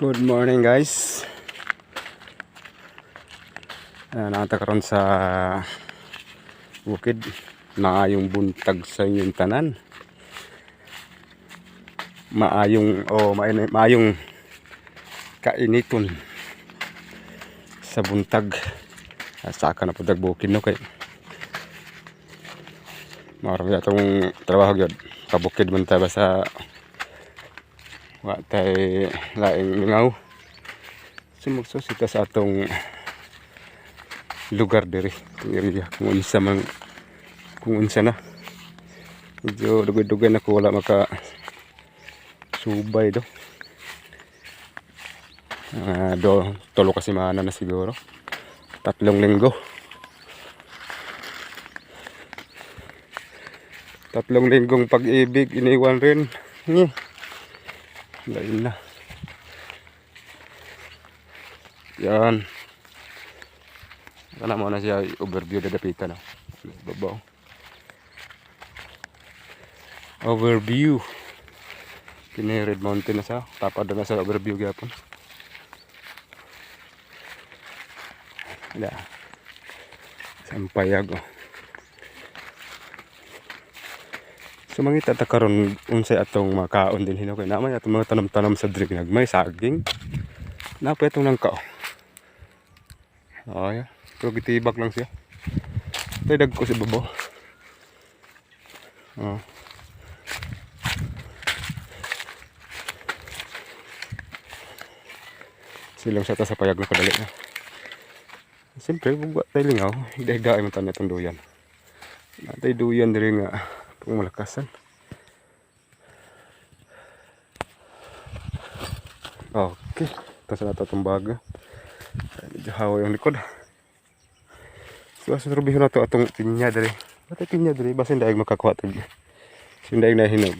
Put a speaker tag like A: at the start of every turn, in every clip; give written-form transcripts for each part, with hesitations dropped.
A: Good morning guys. Nakita karon sa bukid. Maayong buntag sa inyong tanan. Maayong kainiton sa buntag. Saka na pudag bukid no kay marami atong trabaho gyud. Kabukid man ta sa wa tay laing lingaw. Sumugsos ita sa atong lugar diri area kung unsa na medyo dugay-dugay na ko wala maka subay do tolo kasi maana na siguro 3 linggo 3 linggong pag-ibig iniwan rin lain na yan. Kana mo na siya overview dadapitan na. Babaw. Overview. Kini Red Mountain na sa tapad na sa overview gyapon. Wala. Sampayag oh. So mangita ta karon unsay atong makaon din hino kay namay atong mga tanom-tanom sa diri nagmay saging. Napay atong nangka. Oh ya. Pero gitibak lang siya. Tay dagko si babo. Oh. Silong sa ta sa payag na kadali na. Siyempre, buwa tayo lingaw. Higda-higda ay matanya itong duyan. Natay duyan diri nga pang malakasan. Okay. Ito sa nato itong baga. Medyo hawa yung likod. So, sa rubiho na ito atong pinya diri. Batay pinya diri. Basta hindi ay makakuha ito. Hindi ay nahinog.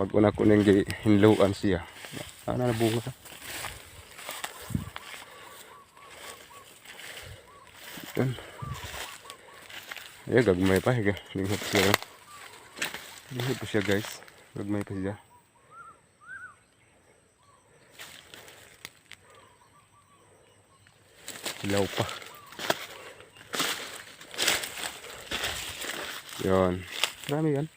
A: Mag-una ko nang hinluan siya. Ano na bunga ka? Yan. Ayan, gagmay pa. Linghot siya. Linghot pa siya guys. Gagmay pa siya. Hilaw pa. Yan. Marami yan.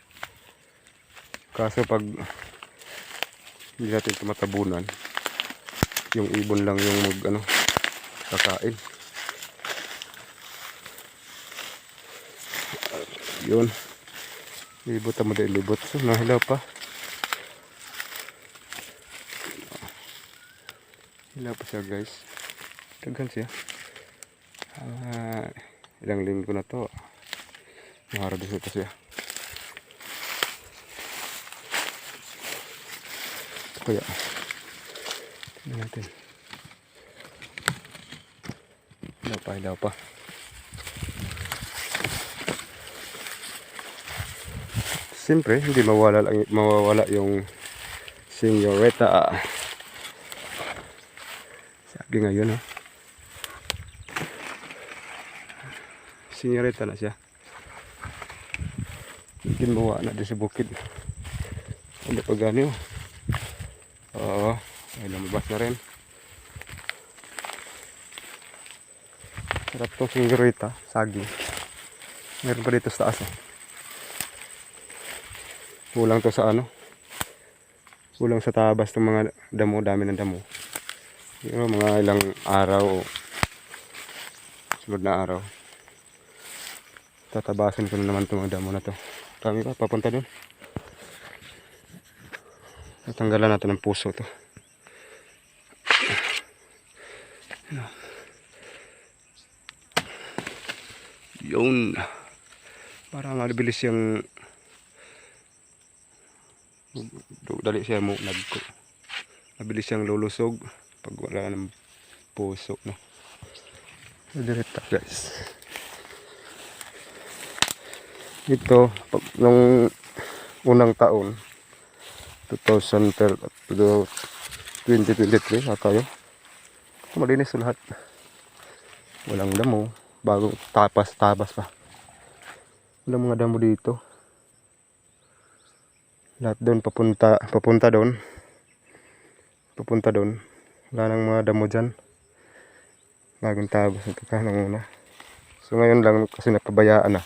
A: Kaso pag hindi natin tumatabunan, yung ibon lang yung kakain. Yun. Libot mo din libot. So, nahilaw pa. Hilaw pa siya guys. Tagan siya. Ilang linggo na to. Maharap dito siya. Kaya. Tignan natin. Hilaw pa. Siyempre, hindi mawawala yung senyorita. Sabi ngayon ha. Senyorita na siya. Mungkin mawa na din sa bukid. Hindi pa gani oh. Oo. Ay lumabas na rin. Sarap tong senyorita. Saging. Meron pa dito sa taas oh. Kulang to sa kulang sa tabas ng mga damo, dami ng damo. Pero mga ilang araw sunod na araw tatabasan ko na naman itong mga damo na to. Dami pa, papunta dun. Natanggalan natin ng puso to. Yun. Para mabilis yung dali siya mo mabilis siyang lulusog pag wala ng puso no. Diretso guys. Ito nung unang taon 2023 ata yun. Malinis lahat. Walang damo. Bagong tabas pa. Walang mga damo dito. Lahat doon papunta doon Wala nang mga damo dyan. Bagong tabos ito ka nung una. So ngayon lang kasi napabayaan na.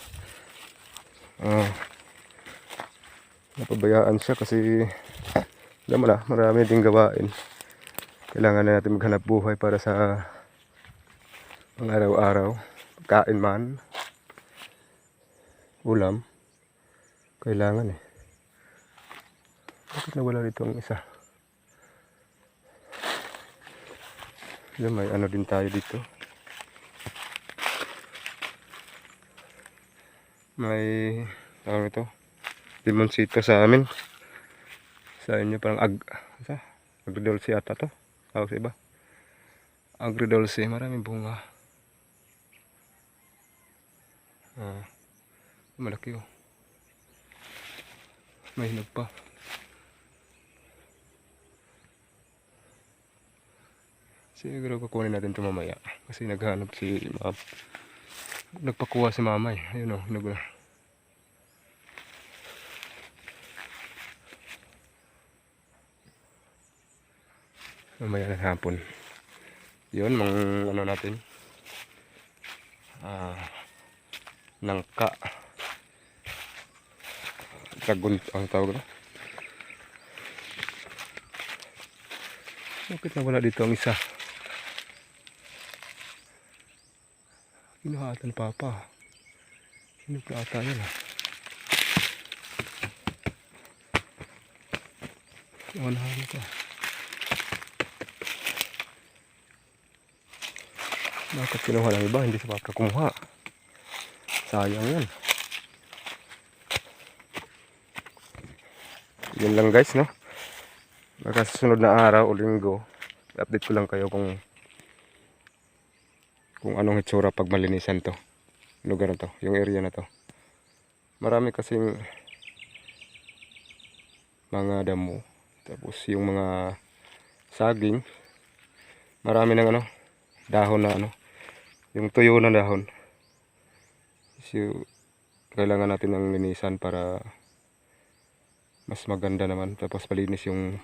A: Napabayaan siya kasi alam mo na, marami ding gawain. Kailangan na natin maghanap buhay para sa pang araw-araw. Kain man, ulam, kailangan eh. Bakit nawala dito ang isa? Yan, may ano din tayo dito. May tawag ito, limonsito sa amin. Sa inyo parang agridolce ata to. Tawag sa iba. Agridolce, maraming bunga. Malaki oh. May hinog pa. Siguro kukunin natin ito mamaya. Kasi naghanap si ma'am. Nagpakuha si mama eh. Ayun oh, hinog na. Mamaya ng hapon. Yun, ano natin. Nangka. Dragon, ang tawag na. Bakit nawala dito ang isa? Kinuhatan papa. Sino pa ata yun ah? Unahan ito. Bakit kinuha ng iba? Hindi sa papa kumuha. Sayang yan. Yun lang guys, no? Baka susunod na araw o linggo, update ko lang kayo kung anong itsura pag malinisan to lugar na to, yung area na to. Marami kasing mga damo, tapos yung mga saging, marami ng dahon na yung tuyo na dahon. So, kailangan natin ng linisan para mas maganda naman, tapos malinis yung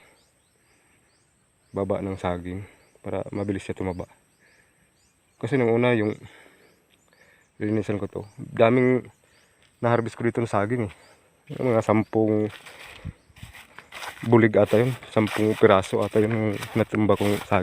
A: baba ng saging para mabilis siya tumaba. Kasi nung una yung linisan ko to, daming na-harvest ko dito ng saging eh. Yung mga 10 bulig ata yun, 10 piraso ata yun natumba kong saging.